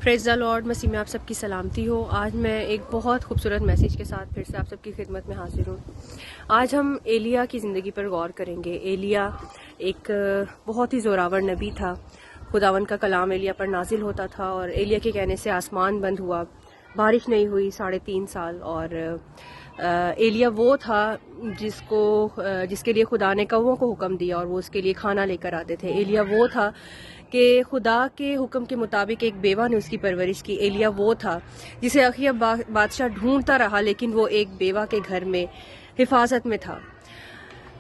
Praise the Lord. मसीह में आप सबकी सलामती हो। आज मैं एक बहुत खूबसूरत मैसेज के साथ फिर से आप सबकी खिदमत में हाजिर हूँ। आज हम एलिया की ज़िंदगी पर गौर करेंगे। एलिया एक बहुत ही ज़ोरावर नबी था। खुदावन का कलाम एलिया पर नाजिल होता था और एलिया के कहने से आसमान बंद हुआ, बारिश नहीं हुई 3.5 साल। और एलिया वो था जिसके लिए खुदा ने कौवों को हुक्म दिया और वो उसके लिए खाना लेकर आते थे। एलिया वो था कि खुदा के हुक्म के मुताबिक एक बेवा ने उसकी परवरिश की। एलिया वो था जिसे अखियब बादशाह ढूंढता रहा, लेकिन वो एक बेवा के घर में हिफाजत में था।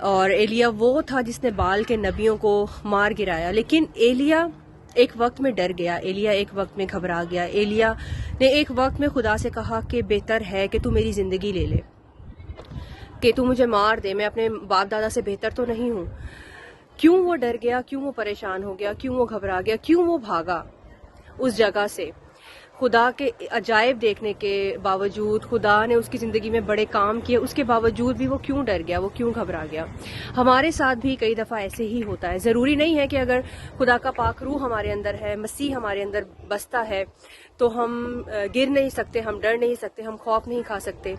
और एलिया वो था जिसने बाल के नबियों को मार गिराया। लेकिन एलिया एक वक्त में डर गया, एलिया एक वक्त में घबरा गया। एलिया ने एक वक्त में खुदा से कहा कि बेहतर है कि तू मेरी ज़िंदगी ले ले, कि तू मुझे मार दे, मैं अपने बाप दादा से बेहतर तो नहीं हूँ। क्यों वो डर गया, क्यों वो परेशान हो गया, क्यों वो घबरा गया, क्यों वो भागा उस जगह से? खुदा के अजायब देखने के बावजूद, खुदा ने उसकी ज़िंदगी में बड़े काम किए, उसके बावजूद भी वो क्यों डर गया, वो क्यों घबरा गया? हमारे साथ भी कई दफ़ा ऐसे ही होता है। ज़रूरी नहीं है कि अगर खुदा का पाक रूह हमारे अंदर है, मसीह हमारे अंदर बसता है, तो हम गिर नहीं सकते, हम डर नहीं सकते, हम खौफ नहीं खा सकते।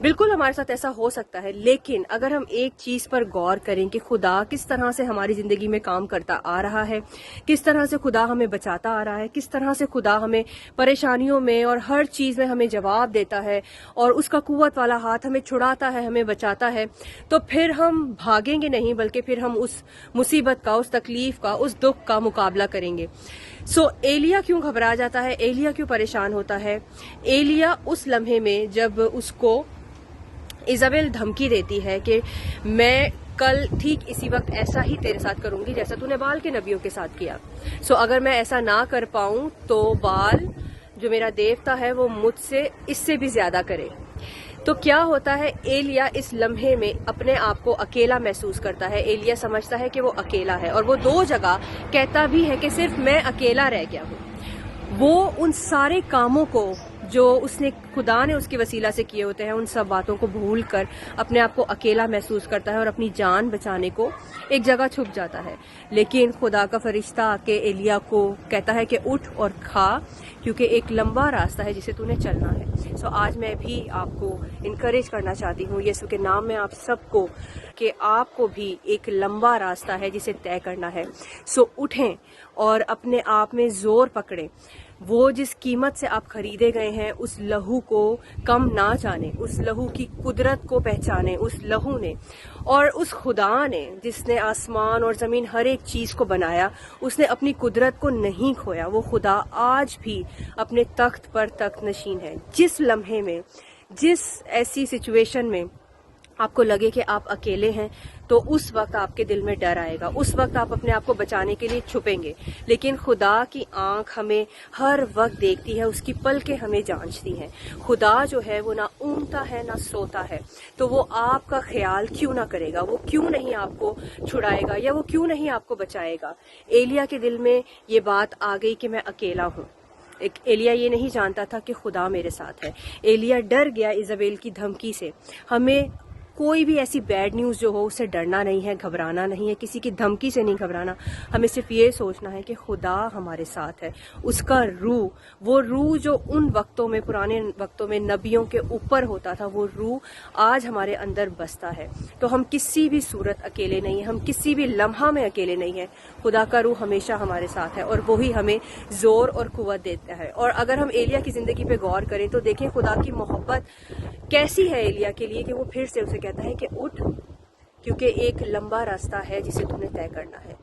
बिल्कुल हमारे साथ ऐसा हो सकता है। लेकिन अगर हम एक चीज़ पर गौर करें कि खुदा किस तरह से हमारी ज़िंदगी में काम करता आ रहा है, किस तरह से खुदा हमें बचाता आ रहा है, किस तरह से खुदा हमें परेशानियों में और हर चीज़ में हमें जवाब देता है और उसका कुव्वत वाला हाथ हमें छुड़ाता है, हमें बचाता है, तो फिर हम भागेंगे नहीं, बल्कि फिर हम उस मुसीबत का, उस तकलीफ का, उस दुख का मुकाबला करेंगे। एलिया क्यों घबरा जाता है, एलिया क्यों परेशान होता है? एलिया उस लम्हे में जब उसको इज़ाबेल धमकी देती है कि मैं कल ठीक इसी वक्त ऐसा ही तेरे साथ करूंगी जैसा तूने बाल के नबियों के साथ किया। अगर मैं ऐसा ना कर पाऊं तो बाल जो मेरा देवता है वो मुझसे इससे भी ज्यादा करे। तो क्या होता है, एलिया इस लम्हे में अपने आप को अकेला महसूस करता है। एलिया समझता है कि वो अकेला है और वो 2 जगह कहता भी है कि सिर्फ मैं अकेला रह गया हूँ। वो उन सारे कामों को जो उसने, खुदा ने उसके वसीला से किए होते हैं, उन सब बातों को भूल कर अपने आप को अकेला महसूस करता है और अपनी जान बचाने को एक जगह छुप जाता है। लेकिन खुदा का फरिश्ता आके एलिया को कहता है कि उठ और खा, क्योंकि एक लंबा रास्ता है जिसे तूने चलना है। आज मैं भी आपको इनकरेज करना चाहती हूँ यीशु के नाम में आप सबको कि आपको भी एक लंबा रास्ता है जिसे तय करना है। उठें और अपने आप में जोर पकड़ें। वो जिस कीमत से आप खरीदे गए हैं उस लहू को कम ना जाने, उस लहू की कुदरत को पहचाने, उस लहू ने और उस खुदा ने जिसने आसमान और ज़मीन हर एक चीज़ को बनाया, उसने अपनी कुदरत को नहीं खोया। वो खुदा आज भी अपने तख्त पर तख्त नशीन है। जिस लम्हे में, जिस ऐसी सिचुएशन में आपको लगे कि आप अकेले हैं, तो उस वक्त आपके दिल में डर आएगा, उस वक्त आप अपने आप को बचाने के लिए छुपेंगे। लेकिन खुदा की आंख हमें हर वक्त देखती है, उसकी पलकें हमें जांचती हैं। खुदा जो है वो ना ऊँघता है ना सोता है, तो वो आपका ख्याल क्यों ना करेगा? वो क्यों नहीं आपको छुड़ाएगा या वो क्यों नहीं आपको बचाएगा? एलिया के दिल में ये बात आ गई कि मैं अकेला हूँ। एलिया ये नहीं जानता था कि खुदा मेरे साथ है। एलिया डर गया इज़ाबेल की धमकी से। हमें कोई भी ऐसी बैड न्यूज़ जो हो उससे डरना नहीं है, घबराना नहीं है, किसी की धमकी से नहीं घबराना। हमें सिर्फ ये सोचना है कि खुदा हमारे साथ है। उसका रूह, वो रूह जो उन वक्तों में, पुराने वक्तों में नबियों के ऊपर होता था, वो रूह आज हमारे अंदर बसता है। तो हम किसी भी सूरत अकेले नहीं हैं, हम किसी भी लम्हा में अकेले नहीं हैं। खुदा का रूह हमेशा हमारे साथ है और वही हमें जोर और कुव्वत देता है। और अगर हम एलिया की ज़िंदगी पे गौर करें तो देखें खुदा की मोहब्बत कैसी है एलिया के लिए, कि वो फिर से उसे कहता है कि उठ, क्योंकि एक लंबा रास्ता है जिसे तुम्हें तय करना है।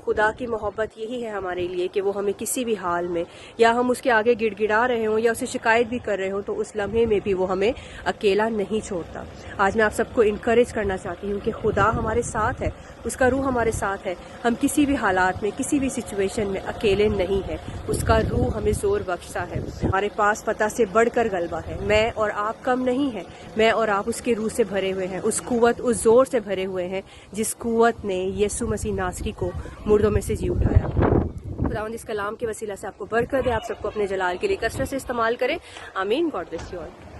खुदा की मोहब्बत यही है हमारे लिए कि वो हमें किसी भी हाल में, या हम उसके आगे गिड़गिड़ा रहे हों या उसे शिकायत भी कर रहे हों, तो उस लम्हे में भी वो हमें अकेला नहीं छोड़ता। आज मैं आप सबको इनकरेज करना चाहती हूँ कि खुदा हमारे साथ है, उसका रूह हमारे साथ है। हम किसी भी हालात में, किसी भी सिचुएशन में अकेले नहीं है। उसका रूह हमें जोर बख्शता है। हमारे पास पता से बढ़कर गलबा है। मैं और आप कम नहीं है, मैं और आप उसके रूह से भरे हुए हैं, उस कुव्वत, उस जोर से भरे हुए हैं जिस कुव्वत ने यीशु मसीह नासरी को मुर्दों में से जी उठाया। खुदावंद इस कलाम के वसीला से आपको बरकत दे, आप सबको अपने जलाल के लिए कसरत से इस्तेमाल करें। आमीन। God bless you all.